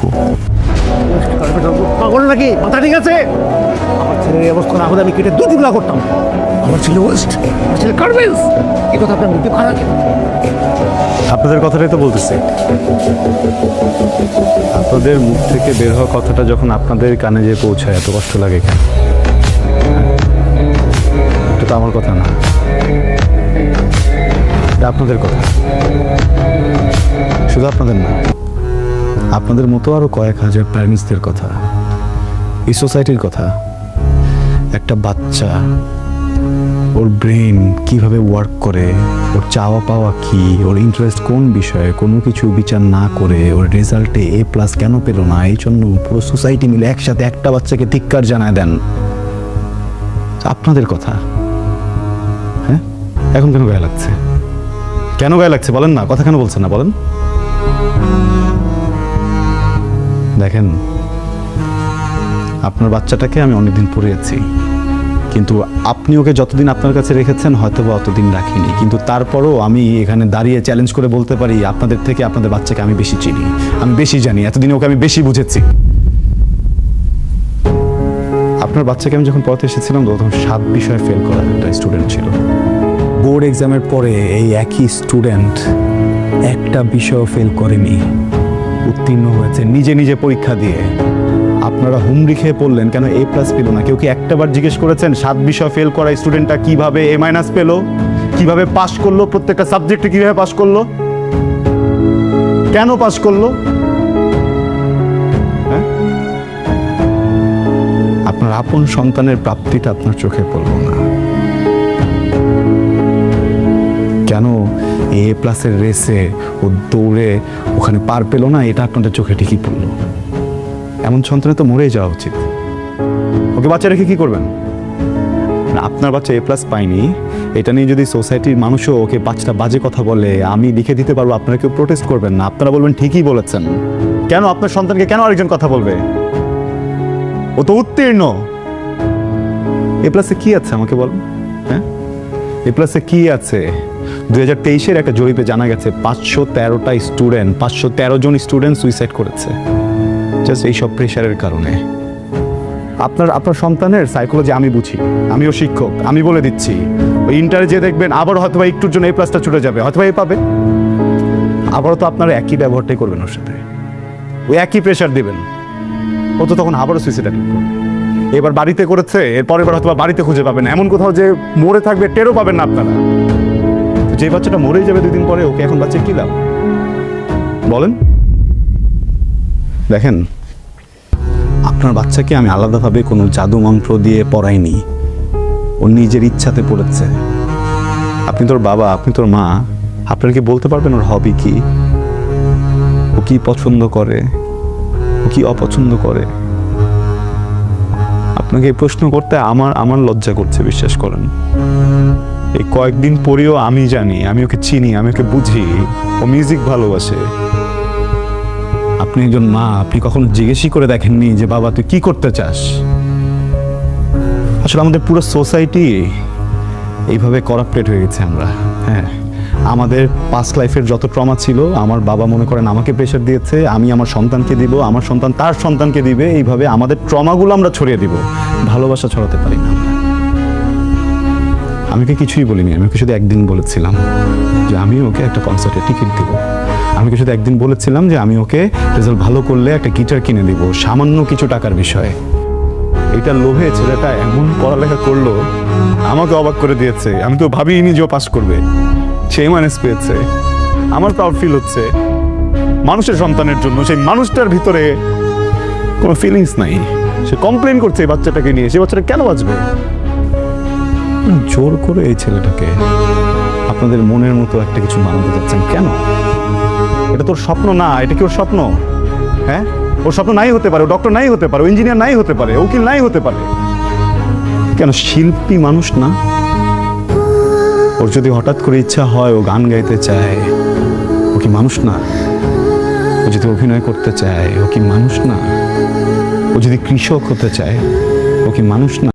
চক্ষু। পাগল নাকি? মাথা ঠিক আছে? আমার ছেলের এই অবস্থা না হলে আমি কেটে দু টুকরা করতাম। আমার ছেলে ওয়েস্ট, আমার ছেলে গার্মেন্টস। এই কথা আপনার মুখে খারাপ কেন? আপনাদের কথাটাই তো বলতেছি। আপনাদের মুখ থেকে বের হওয়া কথাটা যখন আপনাদের কানে যেয়ে পৌঁছায় এত কষ্ট লাগে কেন? এটা তো আমার কথা না, এটা আপনাদের কথা। শুধু আপনাদের না, আপনাদের মতো আরো কয়েক হাজার প্যারেন্টসদের কথা, এই সোসাইটির কথা। একটা বাচ্চা, ওর ব্রেন কিভাবে ওয়ার্ক করে, ওর চাওয়া পাওয়া কি, ওর ইন্টারেস্ট কোন বিষয়ে, কোনো কিছু বিচার না করে ওর রেজাল্টে A+ কেন পেল না, এই জন্য পুরো সোসাইটি মিলে একসাথে একটা বাচ্চাকে ধিক্কার জানায় দেন। আপনাদের কথা। হ্যাঁ, এখন কেন গায়ে লাগছে? কেন গায়ে লাগছে বলেন না? কথা কেন বলছেন না বলেন? দেখেন, আপনার বাচ্চাটাকে আমি অনেকদিন পড়িয়েছি, কিন্তু আপনি ওকে যতদিন আপনার কাছে রেখেছেন হয়তো বা অতদিন রাখিনি, কিন্তু তারপরও আমি এখানে দাঁড়িয়ে চ্যালেঞ্জ করে বলতে পারি আপনাদের থেকে আপনাদের বাচ্চাকে আমি বেশি চিনি, আমি বেশি জানি, এতদিনে ওকে আমি বেশি বুঝেছি। আপনার বাচ্চাকে আমি যখন পড়াতে এসেছিলাম তখন 7 বিষয়ে ফেল করা একটা স্টুডেন্ট ছিল। বোর্ড এক্সামের পরে এই একই স্টুডেন্ট একটা বিষয়ও ফেল করেনি, উত্তীর্ণ হয়েছে নিজে নিজে পরীক্ষা দিয়ে। আপনারা হুমড়ি খেয়ে পড়লেন কেন A+ পেল না? কেউ কি একটাবার জিজ্ঞেস করেছেন 7 বিষয় ফেল করা স্টুডেন্টটা কিভাবে A- পেল, কিভাবে পাস করলো, প্রত্যেকটা সাবজেক্টে কিভাবে পাস করলো, কেন পাস করলো? হ্যাঁ, আপনার আপন সন্তানের প্রাপ্তিটা আপনার চোখে পড়লো না কেন? A+ রেসে ও দৌড়ে ওখানে পার পেল না, এটা আপনাদের চোখে ঠিকই পড়লো। এমন সন্তানে তো মরেই যাওয়া উচিত। ওকে বাচ্চা রেখে কি করবেন? না, আপনার বাচ্চা A+ পায়নি এটা নিয়ে যদি সোসাইটির মানুষও ওকে 5টা বাজে কথা বলে, আমি লিখে দিতে পারবো, আপনারা কেউ প্রোটেস্ট করবেন না, আপনারা বলবেন ঠিকই বলেছেন। কেন আপনার সন্তানকে কেন আরেকজন কথা বলবে? ও তো উত্তীর্ণ। A+ কি আছে আমাকে বলুন? হ্যাঁ, A+ কি আছে? 2023-এর একটা জরিপে জানা গেছে 513টা স্টুডেন্ট, 513 জন স্টুডেন্ট সুইসাইড করেছে জাস্ট এইসব প্রেশারের কারণে। আপনার সন্তানের সাইকোলজি আমি বুঝি, আমিও শিক্ষক, আমি বলে দিচ্ছি। ওই ইন্টারে যে দেখবেন আবার হয়তো বা একটুর জন্য A+টা ছুটে যাবে, হয়তো বা পাবে, আবারও তো আপনারা একই ব্যবহারটাই করবেন ওর সাথে, ওই একই প্রেশার দিবেন, ও তো তখন আবারও সুইসাইড অ্যাটেম্প করবে। এবার বাড়িতে করেছে, এরপর এবার হয়তো বা বাড়িতে খুঁজে পাবেন, এমন কোথাও যে মরে থাকবে টেরও পাবেন না আপনারা। যে বাচ্চাটা মরেই যাবে 2 দিন পরে, ওকে এখন বাচ্চা কি লাভ বলেন? দেখেন, আপনার বাচ্চাকে আমি আলাদাভাবে কোনো জাদু মন্ত্র দিয়ে পড়াইনি, ও নিজের ইচ্ছাতে পড়েছে। আপনি তোর বাবা, আপনি তোর মা, আপনারা কি বলতে পারবেন ওর হবি কি, ও কি পছন্দ করে, ও কি অপছন্দ করে? আপনাকে এই প্রশ্ন করতে আমার লজ্জা করছে, বিশ্বাস করেন। এই কয়েকদিন পরেও আমি জানি, আমি ওকে চিনি, আমি ওকে বুঝি, ও মিউজিক ভালোবাসে। আপনি একজন মা, আপনি কখনো জিজ্ঞেসই করে দেখেননি যে বাবা তুই কি করতে চাস? আসলে আমাদের পুরো সোসাইটি এইভাবে করাপ্টেড হয়ে গেছে আমরা। হ্যাঁ, আমাদের পাস্ট লাইফের যত ট্রমা ছিল, আমার বাবা মনে করেন আমাকে প্রেশার দিয়েছে, আমি আমার সন্তানকে দিব, আমার সন্তান তার সন্তানকে দিবে, এইভাবে আমাদের ট্রমাগুলো আমরা ছড়িয়ে দিব, ভালোবাসা ছড়াতে পারি না। আমি ওকে কিছুই বলিনি, আমি ওকে শুধু একদিন বলেছিলাম যে আমি ওকে একটা কনসার্টে টিকিট দিব। আমি ওকে শুধু একদিন বলেছিলাম যে আমি ওকে রেজাল্ট ভালো করলে একটা গিটার কিনে দিব, সামান্য কিছু টাকার বিষয়ে। এটা লোভে ছেলেটা এমন পড়ালেখা করলো, আমাকে অবাক করে দিয়েছে। আমি তো ভাবিনি যে ও পাস করবে, সে A- পেয়েছে। আমার প্রাউড ফিল হচ্ছে মানুষের সন্তানের জন্য। সেই মানুষটার ভিতরে কোনো ফিলিংস নাই, সে কমপ্লেন করছে এই বাচ্চাটাকে নিয়ে। সে বাচ্চাটা কেন বাঁচবে? জোর করে এই ছেলেটাকে আপনাদের মনের মতো একটা কিছু বানাতে যাচ্ছেন কেন? এটা তোর স্বপ্ন না, এটা কি ওর স্বপ্ন? হ্যাঁ, ওর স্বপ্ন নাই হতে পারে, ও ডক্টর নাই হতে পারে, ও ইঞ্জিনিয়ার নাই হতে পারে, উকিল নাই হতে পারে, কেন শিল্পী মানুষ না? ওর যদি হঠাৎ করে ইচ্ছা হয় ও গান গাইতে চায়, ও কি মানুষ না? ও যদি অভিনয় করতে চায়, ও কি মানুষ না? ও যদি কৃষক হতে চায়, ও কি মানুষ না?